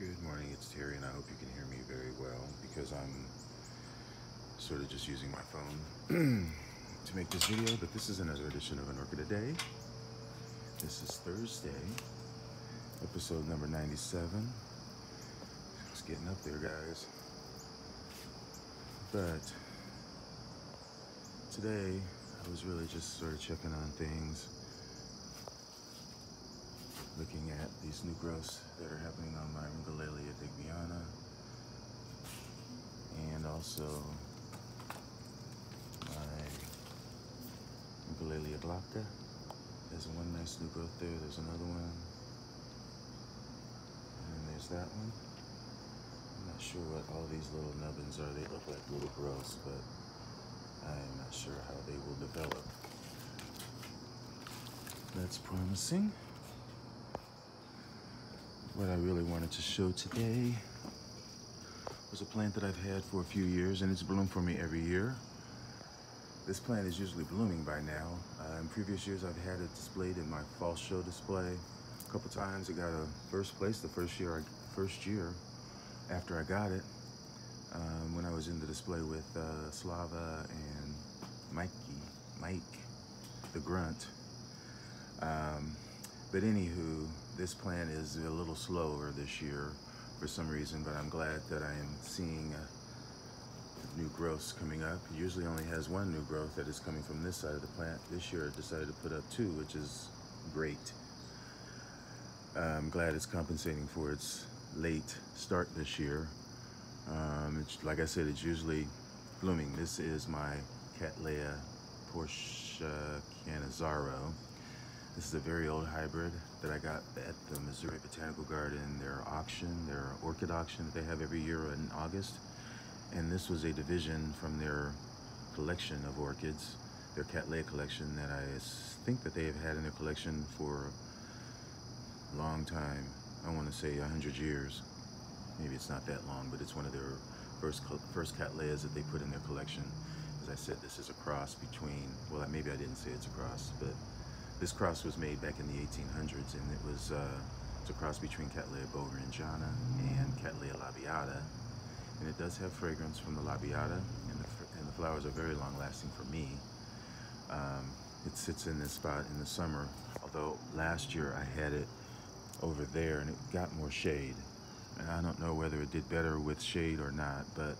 Good morning, it's Terry, and I hope you can hear me very well because I'm sort of just using my phone to make this video, but this is another edition of an Orchid A Day. This is Thursday, episode number 97. It's getting up there, guys. But today, I was really just sort of checking on things, looking at these new growths that are happening on my Cattleya digbyana, and also my Cattleya glauca. There's one nice new growth there. There's another one, and then there's that one. I'm not sure what all these little nubbins are. They look like little growths, but I'm not sure how they will develop. That's promising. What I really wanted to show today was a plant that I've had for a few years, and it's bloomed for me every year. This plant is usually blooming by now. In previous years, I've had it displayed in my fall show display. A couple times it got a first place the first year after I got it, when I was in the display with Slava and Mike, the grunt. But anywho, this plant is a little slower this year for some reason, but I'm glad that I am seeing new growths coming up. It usually only has one new growth that is coming from this side of the plant. This year I decided to put up two, which is great. I'm glad it's compensating for its late start this year. Like I said, it's usually blooming. This is my Cattleya Canizaro. This is a very old hybrid that I got at the Missouri Botanical Garden, their orchid auction that they have every year in August. And this was a division from their collection of orchids, their Cattleya collection that I think that they have had in their collection for a long time. I want to say 100 years. Maybe it's not that long, but it's one of their first Cattleyas that they put in their collection. As I said, this is a cross between, well, maybe I didn't say it's a cross, but this cross was made back in the 1800s, and it's a cross between Cattleya boveringiana and Cattleya labiata. And it does have fragrance from the labiata, and the flowers are very long-lasting for me. It sits in this spot in the summer, although last year I had it over there and it got more shade. And I don't know whether it did better with shade or not, but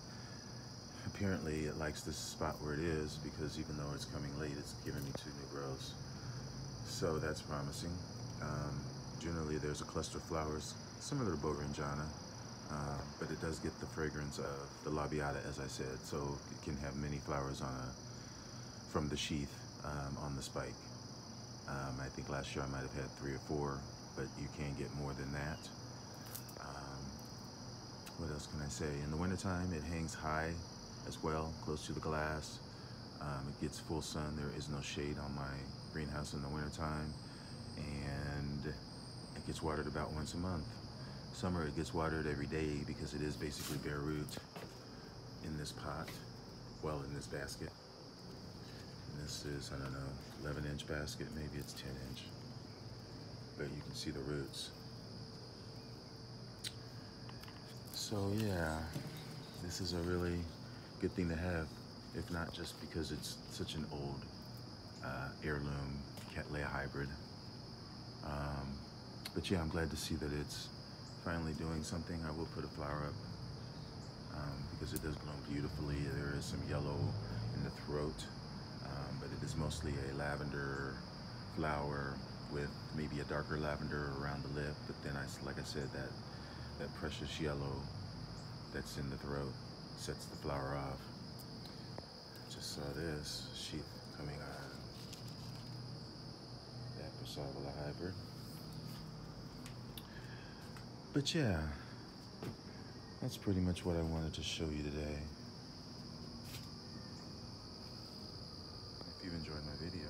apparently it likes this spot where it is, because even though it's coming late, it's giving me two new growths. So that's promising. Generally there's a cluster of flowers similar to boveringiana, but it does get the fragrance of the labiata, as I said, so it can have many flowers from the sheath on the spike. I think last year I might have had 3 or 4, but you can get more than that. What else can I say? In the wintertime, it hangs high as well, close to the glass. It gets full sun. There is no shade on my greenhouse in the wintertime, and it gets watered about once a month. Summer, it gets watered every day because it is basically bare root in this pot, well, in this basket. And this is, I don't know, 11-inch basket, maybe it's 10-inch, but you can see the roots. So yeah, this is a really good thing to have, if not just because it's such an old heirloom Cattleya hybrid. But yeah, I'm glad to see that it's finally doing something. I will put a flower up because it does bloom beautifully. There is some yellow in the throat, but it is mostly a lavender flower with maybe a darker lavender around the lip. But then, like I said, that precious yellow that's in the throat sets the flower off. Just saw this sheath coming on that Cattleya hybrid. But yeah, that's pretty much what I wanted to show you today. If you enjoyed my video,